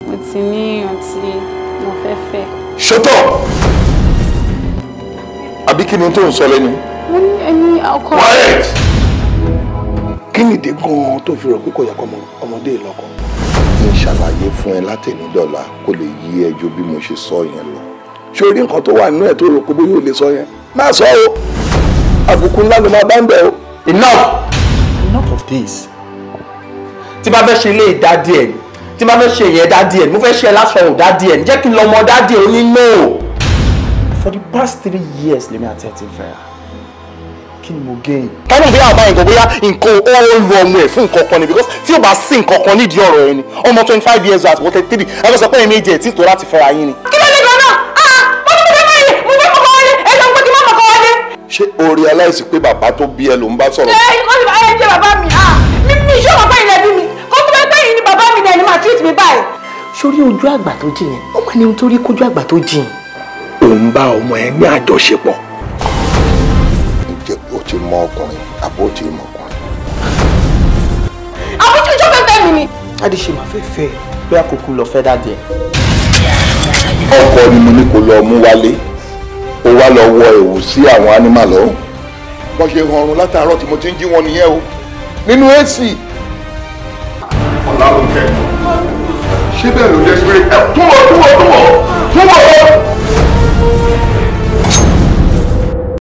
Mo ti ní ọtí mo fẹ́ fẹ́. Shut up! Àbí kí ni tó ń sọ lẹ́nu? Mo ní ẹni ọkọ. Quiet! Kí ni ìdí gan-an tó fi rò pé kò yẹ kọ́ ọmọdé lọ́kọ? Kí n ṣàlàyé fún ẹ látẹ̀nídọ́là kó lè yí ẹ ju bí mo ṣe sọ yẹn lọ. Ṣé o rí nǹkan tó wà nínú ẹ̀ tó rò pé bóyá o lè sọ yẹn? Má sọ o! Àbùkù ńlá ló máa bá ń bẹ̀ o. Enough of this. Tí bá fẹ́ ṣe ilé dádì ẹ̀ ni, tí bá fẹ́ ṣe ìyẹn dádì ẹ̀ ni, mo fẹ́ ṣe lásán ò dádì ẹ̀ ni, jẹ́ kí n lọ mọ dádì ẹ̀ ní no. For the past 3 years lèmi àti ẹ̀ ti fẹ́ra. Kí ni mo gain? Kánú bí àbá nǹkan bóyá nǹkan ó lu ọmọ ẹ̀ fún nǹkan kan ni because tí ó bá sí nǹkan kan nídìí ọ̀rọ̀ ẹ̀ ni ọmọ 25 years old àti 33 ẹgbẹ́ sọ pé ẹ̀mí èjì ẹ̀ tí tó láti fẹ́ra yín ni. Kí ló dé gan-an? Mo fẹ́ kọ́kọ́ wọlé, ẹ jọ ń pé kí má kọ́kọ́ wọlé. Ṣé o realize pé bàbá tó bí ẹ ló ń bá sọ̀rọ̀? Ẹ jẹ́ bàbá mi. Mi ṣé ọmọ pé ilẹ̀ bí mi. Kó tó bẹ́ẹ̀ pẹ́yìn ni bàbá mi dẹ̀ ni màá treat mi báyìí. Sórí ojú àgbà tó jìn yẹn, ó máa ní ohun tó rí kójú àgbà tó jìn. Òun bá ọmọ ẹ ní àjọṣepọ̀. Ǹjẹ́ o ti mọ ọkùnrin àbó o ti mọ ọkùnrin? Àbújú ìjọ fẹ́ fẹ́ mi ni. Dádì ṣe máa fẹ́ fẹ́ bóyá kúkú lọ fẹ́ dádì ẹ̀. Ọkọ ni mo ní kó lọ mú wálé. Ó wá lọ wọ ẹ̀wù sí àwọn ánímà lọ́rùn. Wọ́n ṣe hànrun látàárọ̀ tí mo ti ń jí wọn nìyẹn o. Nínú AC. Ọlọ́run kẹ́. Ṣé bẹ́ẹ̀ ló jẹ́ pé ẹ̀ túwọ̀.